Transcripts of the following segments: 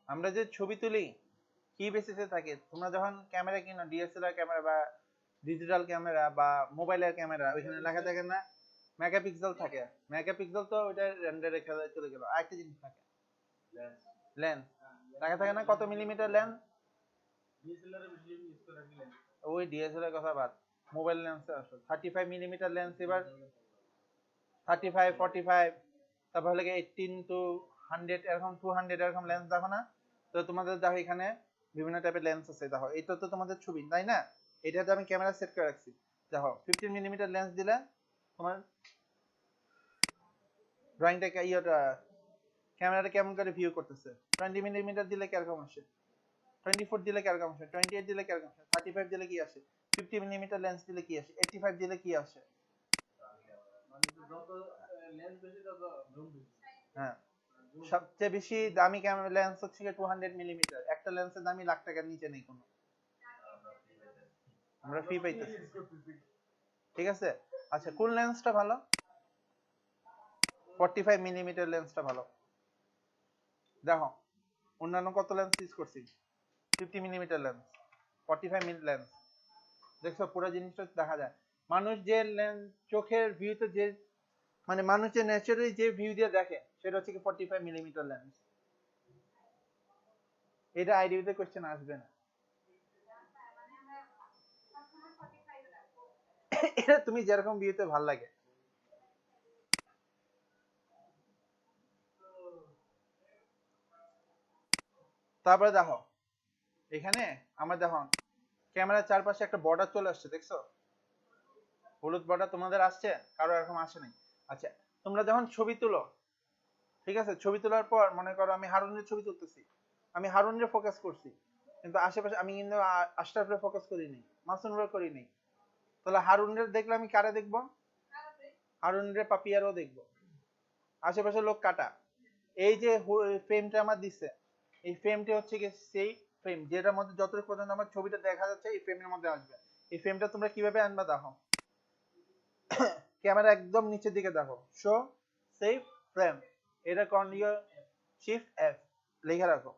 আমরা যে ছবি তুলি কি বেসিসে থাকে, তোমরা যখন ক্যামেরা কিনো, ডিএসএলআর ক্যামেরা বা ডিজিটাল ক্যামেরা বা মোবাইলের ক্যামেরা, ওইখানে লেখা থাকে না মেগাপিক্সেল থাকে। মেগাপিক্সেল তো ওইটা রেন্ডারে চলে গেল। আরেকটা জিনিস থাকে লেন্স, লেখা থাকে না কত মিলিমিটার লেন্স। ওই ডিএসএলআর কথা বাদ, মোবাইল লেন্সে আসো 35 মিলিমিটার লেন্স, এবার 35 45, তারপর হলে 18 টু 100 এরকম 200 এরকম লেন্স দেখো না। তো তোমাদের দেখো এখানে বিভিন্ন টাইপের লেন্স আছে। দেখো এটা তো তোমাদের ছবি তাই না, এটাতে আমি ক্যামেরা সেট করে রাখছি। দেখো 15 মিলিমিটার লেন্স দিলে তোমার ড্রয়িংটা ইয়েটা ক্যামেরাটা কেমন করে ভিউ করতেছে। 20 মিলিমিটার দিলে কিরকম আসে, 24 দিলে কিরকম আসে, 28 দিলে কিরকম আসে, 35 দিলে কি আসে, 50 মিলিমিটার লেন্স দিলে কি আসে, 85 দিলে কি আসে। হ্যাঁ, সবচেয়ে বেশি দামি ক্যামেরা লেন্স হচ্ছে 200 মিলিমিটার। একটা লেন্সের দামই লাখ টাকার নিচে নেই কোনো, আমরা ফ্রি পাইতেছি। ঠিক আছে, আচ্ছা কোন লেন্সটা ভালো? 45 মিলিমিটার লেন্সটা ভালো। দেখো অন্যান্য কত লেন্স ইউজ করছি, 50 মিলিমিটার লেন্স, 45 মিলি লেন্স। দেখছো পুরো জিনিসটা দেখা যায়। মানুষ যে লেন্স চোখের ভিউতে যে মানে মানুষ যে ন্যাচারালি যে ভিউ দিয়ে দেখে সেটা হচ্ছে 45 মিলিমিটার লেন্স। এটা আইডিতে কোশ্চেন আসবে না। এটা তুমি যেরকম ভিউতে ভাল লাগে। তারপরে দেখো এখানে আমার দেখো ক্যামেরার চারপাশে একটা বর্ডার চলে আসছে, দেখছো হলুদ বর্ডার তোমাদের আসছে, কারো এরকম আসে নাই। আচ্ছা তোমরা যখন ছবি তুলো, ঠিক আছে, ছবি তোলার পর মনে করো আমি হারুনের ছবি তুলতেছি, আমি হারুনের ফোকাস করছি, কিন্তু আশেপাশে আমি কিন্তু আশরাফের ফোকাস করিনি, মাসুমের করিনি। তাহলে হারুনের দেখলে আমি কারে দেখবো? হারুনের পাপিয়ারও দেখবো। আশেপাশে লোক কাটা। এই যে ফ্রেমটা আমার দিচ্ছে, এই ফ্রেমটা হচ্ছে কি সেই ফ্রেম যেটার মধ্যে যতটুকু পর্যন্ত আমার ছবিটা দেখা যাচ্ছে এই ফ্রেমের মধ্যে আসবে। এই ফ্রেমটা তোমরা কিভাবে আনবা দেখো, ক্যামেরা একদম নিচের দিকে দেখো, শো সেভ ফ্রেম, এটা কন্ট্রোল শিফট এফ লিখে রাখো।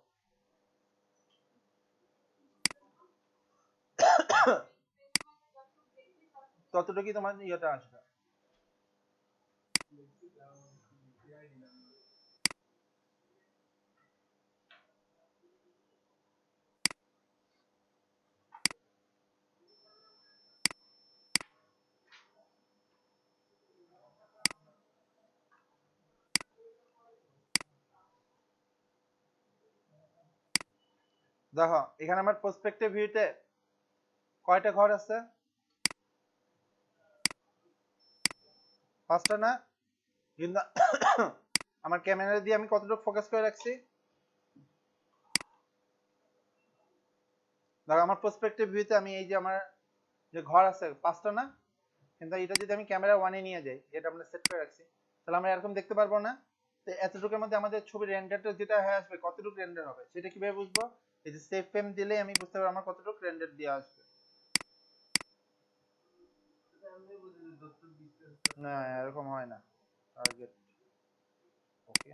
ততটুকুই তোমার ইয়েটা আসবে। দেখো এখানে আমার পার্সপেক্টিভ ভিউতে কয়টা ঘর আছে? 5টা না? কিন্তু আমার ক্যামেরা দিয়ে আমি কতটুকু ফোকাস করে রাখছি? দেখো আমার পার্সপেক্টিভ ভিউতে আমি এই যে আমার যে ঘর আছে 5টা না? কিন্তু এটা যদি আমি ক্যামেরা ওয়ানে নিয়ে যাই, যেটা আমরা সেট করে রাখছি, তাহলে আমরা এরকম দেখতে পারবো না। তো এতটুকুর মধ্যে আমাদের ছবির রেন্ডারটা যেটা হয়ে আসবে, কতটুকু রেন্ডার হবে সেটা কিভাবে বুঝবো? এই যে সেভ ফ্রেম দিলে আমি বুঝতে পারবো আমার কতটুকু রেন্ডার দিয়ে আসবে। না এরকম হয় না। Target okay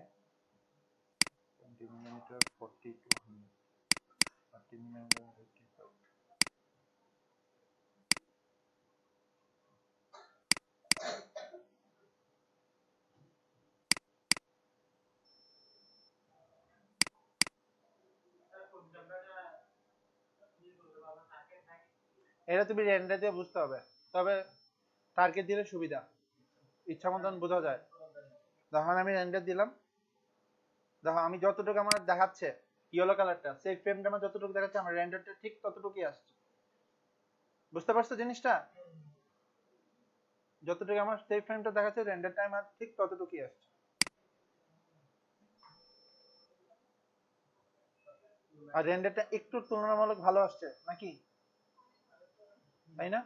20 millimetre 40 to 30 millimetre 55। এটা তুমি রেন্ডার দিয়ে বুঝতে হবে, তবে টার্গেট দিলে সুবিধা, ইচ্ছা মতন বোঝা যায়। যখন আমি রেন্ডার দিলাম, দেখো আমি যতটুকু আমার দেখাচ্ছে ইয়েলো কালারটা, সেই ফ্রেমটা আমার যতটুকু দেখাচ্ছে আমার রেন্ডারটা ঠিক ততটুকুই আসছে। বুঝতে পারছো জিনিসটা? যতটুকু আমার সেই ফ্রেমটা দেখাচ্ছে রেন্ডার টাইম আর ঠিক ততটুকুই আসছে। আর রেন্ডারটা একটু তুলনামূলক ভালো আসছে নাকি, তাই না?